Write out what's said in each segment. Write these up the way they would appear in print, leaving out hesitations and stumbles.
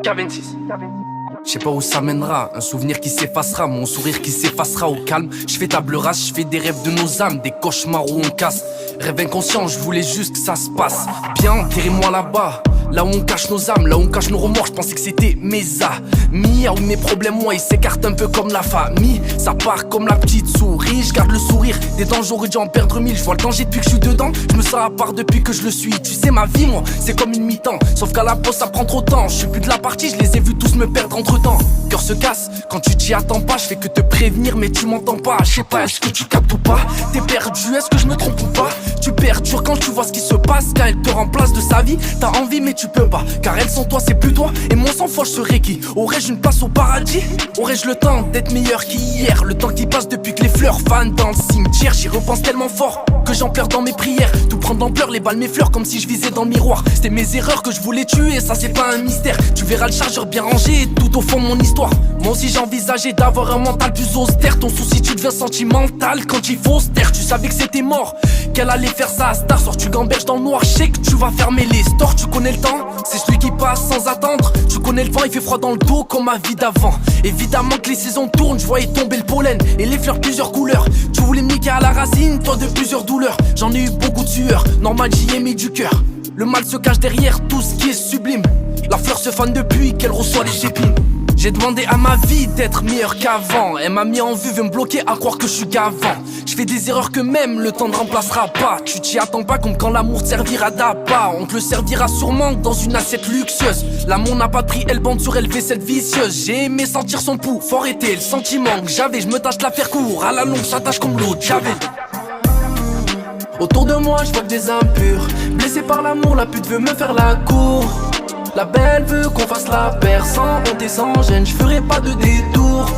K26. Je sais pas où ça mènera, un souvenir qui s'effacera, mon sourire qui s'effacera au calme. Je fais table rase, je fais des rêves de nos âmes, des cauchemars où on casse. Rêve inconscient, je voulais juste que ça se passe bien, enterrez-moi là-bas. Là où on cache nos âmes, là où on cache nos remords, je pensais que c'était mes amis. Ah oui, mes problèmes, moi, ils s'écartent un peu comme la famille. Ça part comme la petite souris, je garde le sourire. Des dents, j'aurais dû en perdre 1000. Je vois le danger depuis que je suis dedans, je me sens à part depuis que je le suis. Tu sais, ma vie, moi, c'est comme une mi-temps. Sauf qu'à la pause, ça prend trop de temps. Je suis plus de la partie, je les ai vus tous me perdre entre temps. Cœur se casse, quand tu t'y attends pas, je fais que te prévenir, mais tu m'entends pas. Je sais pas, est-ce que tu captes ou pas? T'es perdu, est-ce que je me trompe ou pas? Tu perdures quand tu vois ce qui se passe, car elle te remplace de sa vie. T'as envie, mais tu peux pas, car elle sans toi c'est plus toi. Et mon sang froid je serais qui? Aurais-je une place au paradis? Aurais-je le temps d'être meilleur qu'hier? Le temps qui passe depuis que les fleurs fanent dans le cimetière. J'y repense tellement fort que j'en pleure dans mes prières. Tout prend d'ampleur, les balles m'effleurent comme si je visais dans le miroir. C'était mes erreurs que je voulais tuer, ça c'est pas un mystère. Tu verras le chargeur bien rangé tout au fond de mon histoire. Moi aussi j'envisageais d'avoir un mental plus austère. Ton souci tu deviens sentimental quand il faut se taire. Tu savais que c'était mort, qu'elle allait faire ça à star. Sors tu gamberges dans le noir, je sais que tu vas fermer les stores. Tu connais le temps, c'est celui qui passe sans attendre. Tu connais le vent, il fait froid dans le dos comme ma vie d'avant. Évidemment que les saisons tournent, je voyais tomber le pollen et les fleurs plusieurs couleurs. Tu voulais me niquer à la racine, toi de plusieurs douleurs. J'en ai eu beaucoup de sueur, normal j'y ai mis du cœur. Le mal se cache derrière tout ce qui est sublime. La fleur se fane depuis qu'elle reçoit les épines. J'ai demandé à ma vie d'être meilleure qu'avant. Elle m'a mis en vue, veut me bloquer à croire que je suis gavant. Je fais des erreurs que même le temps ne remplacera pas. Tu t'y attends pas comme quand l'amour te servira d'appât. On te le servira sûrement dans une assiette luxueuse. L'amour n'a pas de prix, elle bande sur elle fait cette vicieuse. J'ai aimé sentir son pouls, fort était le sentiment que j'avais. Je me tâche de la faire court, à la longue ça tâche comme l'autre j'avais. Autour de moi je vois que des impurs. Blessé par l'amour, la pute veut me faire la cour. La belle veut qu'on fasse la paire sans honte et sans gêne, je ferai pas de détour.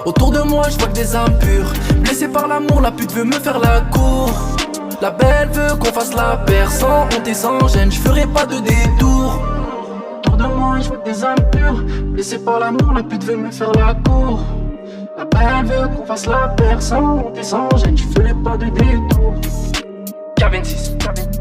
Autour de moi je vois que des impurs. Blessé par l'amour, la pute veut me faire la cour. La belle veut qu'on fasse la paire sans honte et sans gêne, je ferai pas de détour. Autour de moi je vois que des impurs. Blessé par l'amour, la pute veut me faire la cour. La belle veut qu'on fasse la paire sans honte et sans gêne, je ferai pas de détour. K26.